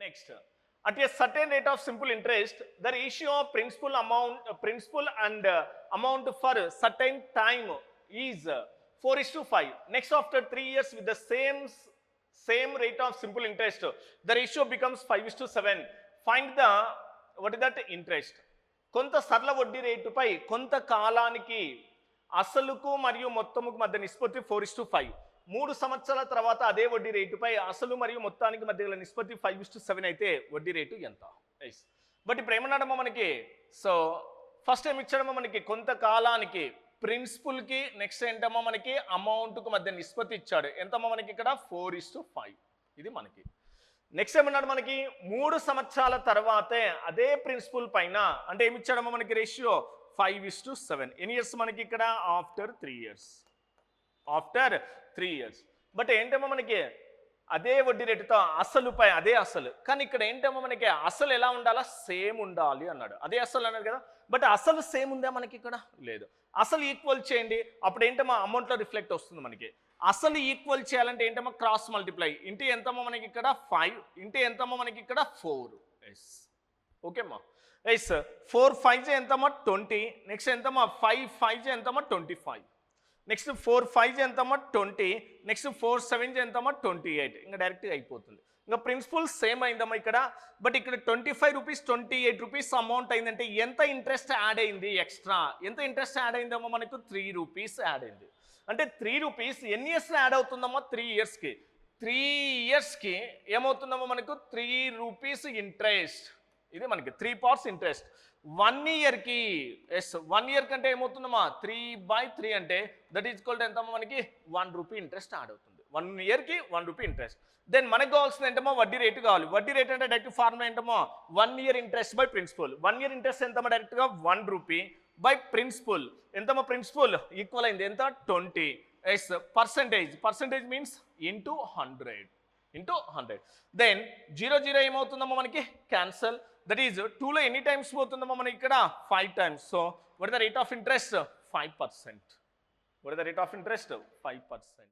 Next, at a certain rate of simple interest, the ratio of principal and amount for certain time is 4:5. Next, after 3 years with the same rate of simple interest, the ratio becomes 5:7. Find the what is that interest? కొంత సరళ వడ్డీ రేటుపై కొంత కాలానికి అసలుకు మరియు మొత్తముకు మధ్య నిష్పత్తి 4:5. 3 సంవత్సరాల తర్వాత అదే వడ్డీ రేటుపై అసలు మరియు మొత్తానికి మధ్య గల నిష్పత్తి 5:7 అయితే వడ్డీ రేటు ఎంత? బట్ ఇప్పుడు ఏమన్నాడమ్మా మనకి, సో ఫస్ట్ ఏమి ఇచ్చాడమ్మా మనకి, కొంతకాలానికి ప్రిన్సిపల్కి, నెక్స్ట్ ఏంటమ్మా మనకి అమౌంట్కు మధ్య నిష్పత్తి ఇచ్చాడు. ఎంతమ్మా మనకి ఇక్కడ 4:5. ఇది మనకి. నెక్స్ట్ ఏమన్నాడు మనకి, 3 సంవత్సరాల తర్వాతే అదే ప్రిన్సిపల్ పైన అంటే ఏమి ఇచ్చాడమ్మా మనకి రేషియో 5:7. ఎన్ని ఇయర్స్ మనకి ఇక్కడ? After 3 years. After 3 years. But ఏంటమ్మా మనకి అదే వడ్డీ రేటుతో అసలుపై అదే అసలు, కానీ ఇక్కడ ఏంటమ్మా మనకి అసలు ఎలా ఉండాలా? సేమ్ ఉండాలి అన్నాడు. అదే అసలు అన్నాడు కదా, బట్ అసలు సేమ్ ఉందా మనకి ఇక్కడ? లేదు. అసలు ఈక్వల్ చేయండి, అప్పుడు ఏంటమ్మా అమౌంట్లో రిఫ్లెక్ట్ వస్తుంది మనకి. అసలు ఈక్వల్ చేయాలంటే ఏంటమ్మా క్రాస్ మల్టిప్లై. ఇంటి ఎంతమ్మా మనకి ఇక్కడ 5, ఇంటి ఎంతమ్మా మనకి ఇక్కడ 4. ఎస్ ఓకేమ్మా. ఎస్ 4 5 ఎంతమ్మా 20. నెక్స్ట్ ఎంతమ్మా 5 5 ఎంతమ్మా 25. నెక్స్ట్ 4 5 ఎంతమ్మా 20. నెక్స్ట్ 4 7 ఎంతమ్మా 28. ఇంకా డైరెక్ట్గా అయిపోతుంది. ఇంకా ప్రిన్సిపల్ సేమ్ అయిందమ్మా ఇక్కడ, బట్ ఇక్కడ 25 రూపీస్ 28 రూపీస్ అమౌంట్ అయిందంటే ఎంత ఇంట్రెస్ట్ యాడ్ అయింది ఎక్స్ట్రా? ఎంత ఇంట్రెస్ట్ యాడ్ అయిందమ్మా మనకు? 3 రూపీస్ యాడ్ అయింది. అంటే 3 రూపీస్ ఎన్ని ఇయర్స్లో యాడ్ అవుతుందమ్మా? 3 ఇయర్స్కి. 3 ఇయర్స్కి ఏమవుతుందమ్మా మనకు? 3 రూపీస్ ఇంట్రెస్ట్. ఇది మనకి 3 parts ఇంట్రెస్ట్. 1 ఇయర్కి, ఎస్ 1 ఇయర్ కంటే ఏమవుతుందమ్మా 3/3 అంటే దట్ ఈజ్ ఈక్వల్ టు ఎంతమ్మా మనకి 1 రూపీ ఇంట్రెస్ట్ యాడ్ అవుతుంది. 1 ఇయర్కి 1 రూపీ ఇంట్రెస్ట్. దెన్ మనకు కావాల్సింది ఏంటమ్మా? వడ్డీ రేటు కావాలి. వడ్డీ రేట్ అంటే డైరెక్ట్ ఫార్ములా ఏంటమ్మా? 1 year interest by principal. 1 year interest ఎంతమ్మా? డైరెక్ట్గా 1 రూపీ బై ప్రిన్సిపల్. ఎంతమ్మా ప్రిన్సిపల్? ఈక్వల్ అయింది ఎంత? 20. Yes percentage means into 100. Then 0 ఏమవుతుందమ్మా మనకి? క్యాన్సల్. దట్ ఈజ్ 2లో ఎన్ని టైమ్స్ పోతుందమ్మా మనకి ఇక్కడ? 5 times. So what is the rate of interest? 5%. What is the rate of interest? 5%.